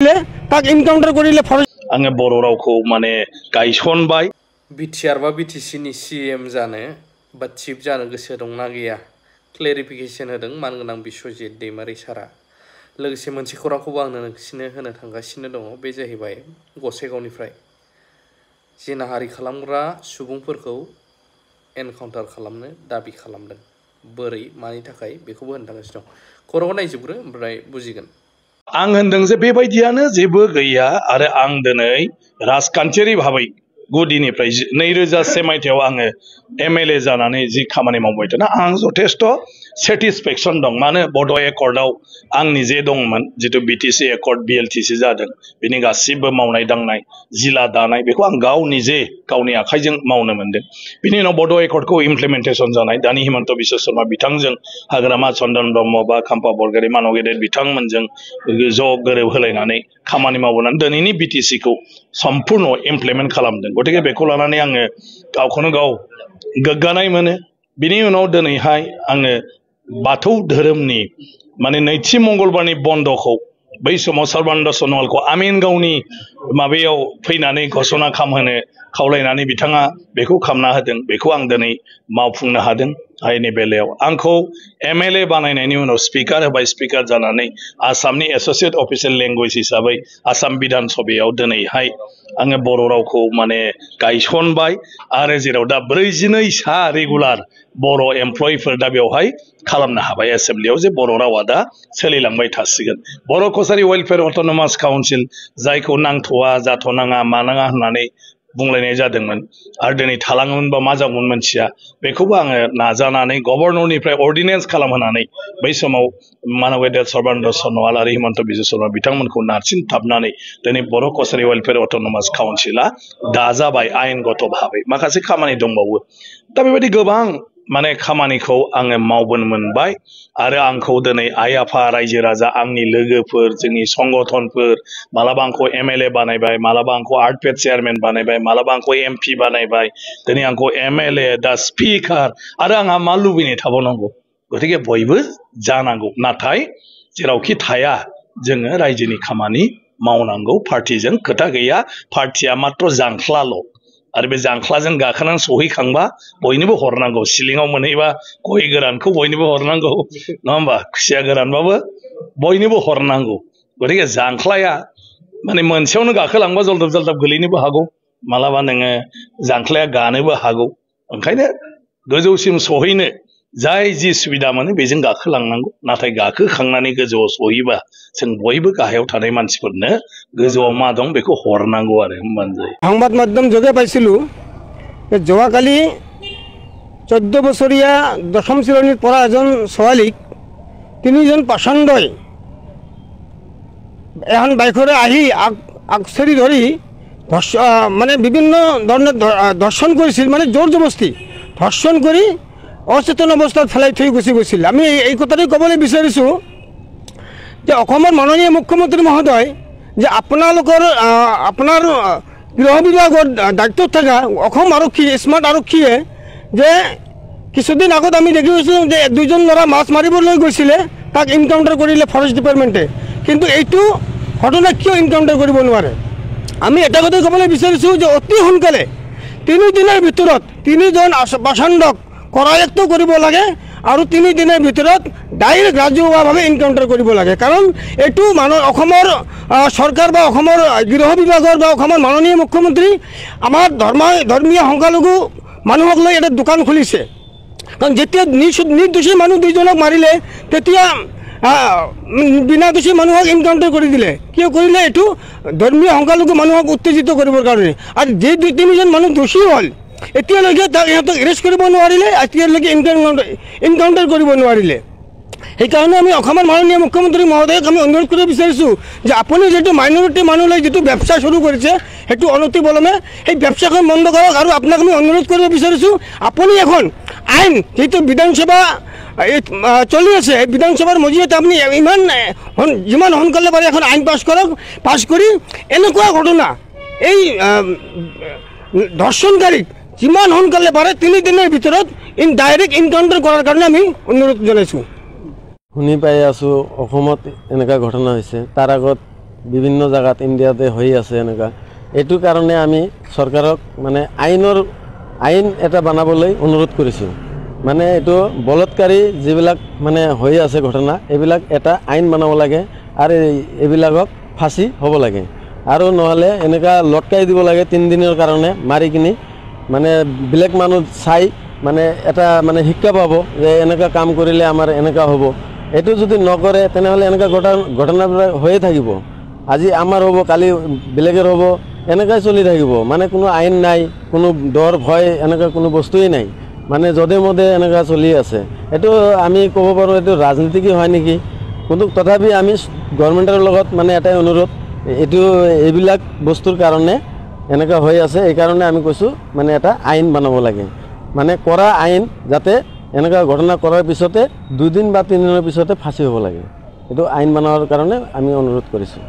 তাক এনকাউন্টার করিলে ফরেস্ট आङो बर' रावखौ माने गायसनबाय बिटिआर बा बिटिसिनि सिएम जानो बा चिफ जानो गोसो दंना गैया क्लेरिफिकेसन होदों मानगोनां बिश्वजित दैमारि सारा लोगोसे मोनसे खौरांखौबो आंनो नोंसिनो होनो थांगासिनो दङ बे जाहैबाय गसाइगावनिफ्राय जिनाहारि खालामग्रा सुबुंफोरखौ एनकाउन्टार खालामनो दाबि खालामदों बोरै मानि थाखाय बेखौबो होनो थांगासिनो दं खौरांखौ नायजोबग्रो ओमफ्राय बुजिगोन आं होनदों जे बेबायदियानो जेबो गैया आरो आं दिनै राजखान्थियारि भाबै गुदिनिफ्राय 2001 मायथाइयाव आङो एमएलए जानानै जि खामानि मावबाय थादों आं जथेस्थ सेटिसफेक्सन दं मानो बड' एकर्डआव आं निजे दंमोन जितु बिटिसि एकर्ड बिएलटिसि जादों बिनि गासिबो मावनाय दांनाय जिला दानाय बेखौ आं गाव निजे गावनि आखाइजों मावनो मोनदों बिनि उनाव बड' एकर्डखौ इमप्लिमेन्टेसन जानाय दानि हिमन्त बिश्व शर्मा बिथांजों हाग्रामा चन्दन ब्रह्म बा खाम्फा बरगयारी मानव गेदेर बिथांमोनजों ज' गोरोब होलायनानै खामानि मावबोनानै दिनैनि बिटिसिखौ सम्पूर्ण इमप्लिमेन्ट खालामदों गतिके बेखौ लानानै आङो गावखौनो गाव गोग्गानाय मोनो बिनि उनाव दिनैहाय आङो बाथौ धोरोमनि माने नैथि मंगलबारनि बन्दखौ बै समाव सर्बानन्द सन'वालखौ आमिनगावनि माबायाव फैनानै घोषणा खालामहोनो खावलायनानै बिथाङा बेखौ खालामना होदों बेखौ आं दिनै मावफुंनो हादों आयेननि बेलायाव आंखौ एमएलए बानायनायनि उनाव स्पिकार होबाय स्पिकार जानानै आसामनि एस'सिएट अफिसियेल लेंगुवेज हिसाबै आसाम बिधान सभायाव दिनैहाय आङो बर' रावखौ माने गायसनबाय आरो जेराव दा 42 सा रेगुलार बर' एमप्लयिफोर दा बेवहाय खालामनो हाबाय एसेम्ब्लियाव जे बर' रावा दा सोलिलांबाय थासिगोन बर' कसारि वेलफेयार अट'नमास काउन्सिल जायखौ नांथ'वा जाथ'नाङा मानाङा होननानै बुंलायनाय जादोंमोन आरो दिनै थालाङोमोनबा मा जागौमोन मोनथिया बेखौबो आङो नाजानानै गभर्नरनिफ्राय अर्डिनेन्स खालामहोनानै बै समाव मानव गेदेर सर्बानन्द सन'वाल आरो हिमन्त बिश्व शर्मा बिथांमोनखौ नारसिनथाबनानै दिनै बर' कसारि वेलफेयार अट'नमास काउन्सिला दाजाबाय आयेनगत भाबै माखासे खामानि दंबावो दा बेबायदि गोबां माने खामानिखौ आङो मावबोनो मोनबाय आरो आंखौ दिनै आइ आफा रायजो राजा आंनि लोगोफोर जोंनि संगठनफोर मालाबा आंखौ एमएलए बानायबाय मालाबा आंखौ आर्टपेड चेयारमेन बानायबाय मालाबा आंखौ एमपि बानायबाय दिनै आंखौ एमएलए दा स्पिकार आरो आंहा मा लुबैनाय थाबावनांगौ गतिके बयबो जानांगौ नाथाय जेरावखि थाया जोङो रायजोनि खामानि मावनांगौ पार्टिजों खोथा गैया पार्टिया मात्र जांख्लाल' आरो बे जांख्लाजों गाखोनानै सहैखांबा बयनोबो हरनांगौ सिलिङाव मोनहैबा गय गोरानखौ बयनोबो हरनांगौ नङा होमबा खुसिया गोरानबाबो बयनोबो हरनांगौ गतिके जांख्लाया माने मोनसेयावनो गाखोलांबा जलदब जलदब गोलैनोबो हागौ मालाबा नोङो जांख्लाया गानोबो हागौ ओंखायनो गोजौसिम सहैनो जाय जि सुबिदा मोनो बेजों गाखोलांनांगौ नाथाय गाखोखांनानै गोजौआव सहैबा जों बयबो गाहायाव थानाय मानसिफोरनो गोजौआव मा दं बेखौ हरनांगौ आरो होमबानो जायो সংবাদ মাধ্যম যোগে পাইছিলোঁ যে যোৱাকালি 14 বছৰীয়া দশম শ্ৰেণীত পঢ়া এজন ছোৱালীক তিনিজন পাচণ্ডই এখন বাইকৰে আহি আগচেৰি ধৰি মানে বিভিন্ন ধৰণে ধৰ্ষণ কৰিছিল মানে জোৰ জবস্তি ধৰ্ষণ কৰি অচেতন অৱস্থাত ফেলাই থৈ গুচি গৈছিল আমি এই কথাটো ক'বলৈ বিচাৰিছোঁ যে অসমৰ মাননীয় মুখ্যমন্ত্ৰী মহোদয় যে আপোনাৰ গৃহ বিভাগৰ দায়িত্বত থকা অসম আৰক্ষী স্মাৰ্ট আৰক্ষীয়ে যে কিছুদিন আগত আমি দেখি গৈছিলোঁ যে দুজন ল'ৰা মাছ মাৰিবলৈ গৈছিলে তাক এনকাউণ্টাৰ কৰিলে ফৰেষ্ট ডিপাৰ্টমেণ্টে কিন্তু এইটো ঘটনা কিয় এনকাউণ্টাৰ কৰিব নোৱাৰে আমি এটা কথা ক'বলৈ বিচাৰিছোঁ যে অতি সোনকালে 3 দিনৰ ভিতৰত 3জন পাচণ্ডক কৰায়ত্ব কৰিব লাগে আৰু 3 দিনৰ ভিতৰত ডাইৰেক্ট ৰাজহুৱাভাৱে এনকাউণ্টাৰ কৰিব লাগে কাৰণ এইটো অসমৰ চৰকাৰ বা অসমৰ গৃহ বিভাগৰ বা অসমৰ মাননীয় মুখ্যমন্ত্ৰী আমাৰ ধৰ্মীয় সংখ্যালঘু মানুহক লৈ এটা দোকান খুলিছে কাৰণ যেতিয়া নিৰ্দোষী মানুহ দুজনক মাৰিলে তেতিয়া বিনা দোষী মানুহক এনকাউণ্টাৰ কৰি দিলে কিয় কৰিলে এইটো ধৰ্মীয় সংখ্যালঘু মানুহক উত্তেজিত কৰিবৰ কাৰণে আৰু যে 2-3জন মানুহ দোষী হ'ল এতিয়ালৈকে ইহঁতক এৰেষ্ট কৰিব নোৱাৰিলে এতিয়ালৈকে এনকাউণ্টাৰ কৰিব নোৱাৰিলে সেইকাৰণে আমি অসমৰ মাননীয় মুখ্যমন্ত্ৰী মহোদয়ক আমি অনুৰোধ কৰিব বিচাৰিছোঁ যে আপুনি যিটো মাইনৰিটি মানুহলৈ যিটো ব্যৱস্থা শুৰু কৰিছে সেইটো অনতি পলমে সেই ব্যৱস্থাখন বন্ধ কৰক আৰু আপোনাক আমি অনুৰোধ কৰিব বিচাৰিছোঁ আপুনি এখন আইন যিটো বিধানসভা চলি আছে বিধানসভাৰ মজিয়াত আপুনি যিমান সোনকালে পাৰে এখন আইন পাছ কৰক পাছ কৰি এনেকুৱা ঘটনা এই ধৰ্ষণকাৰীক যিমান সোনকালে পাৰে 3 দিনৰ ভিতৰত ডাইৰেক্ট এনকাউণ্টাৰ কৰাৰ কাৰণে আমি অনুৰোধ জনাইছোঁ শুনি পাই আছোঁ অসমত এনেকুৱা ঘটনা হৈছে তাৰ আগত বিভিন্ন জায়গাত ইণ্ডিয়াতে হৈ আছে এনেকুৱা এইটো কাৰণে আমি চৰকাৰক মানে আইন এটা বনাবলৈ অনুৰোধ কৰিছোঁ মানে এইটো বলৎকাৰী যিবিলাক মানে হৈ আছে ঘটনা এইবিলাক এটা আইন বনাব লাগে আৰু এইবিলাকক ফাঁচি হ'ব লাগে আৰু নহ'লে এনেকুৱা লটকাই দিব লাগে 3 দিনৰ কাৰণে মাৰি কিনি মানে বেলেগ মানুহ চাই মানে এটা মানে শিক্ষা পাব যে এনেকুৱা কাম কৰিলে আমাৰ এনেকুৱা হ'ব এইটো যদি নকৰে তেনেহ'লে এনেকুৱা ঘটনাবিলাক হৈয়ে থাকিব আজি আমাৰ হ'ব কালি বেলেগৰ হ'ব এনেকৈ চলি থাকিব মানে কোনো আইন নাই কোনো ডৰ ভয় এনেকুৱা কোনো বস্তুৱেই নাই মানে যধে মধে এনেকুৱা চলি আছে এইটো আমি ক'ব পাৰোঁ এইটো ৰাজনীতিকী হয় নেকি কিন্তু তথাপি আমি গভৰ্ণমেণ্টৰ লগত মানে এটাই অনুৰোধ এইবিলাক বস্তুৰ কাৰণে এনেকুৱা হৈ আছে এইকাৰণে আমি কৈছোঁ মানে এটা আইন বনাব লাগে মানে কৰা আইন যাতে এনেকুৱা ঘটনা কৰাৰ পিছতে 2 দিন বা 3 দিনৰ পিছতে ফাঁচি হ'ব লাগে এইটো আইন বনোৱাৰ কাৰণে আমি অনুৰোধ কৰিছোঁ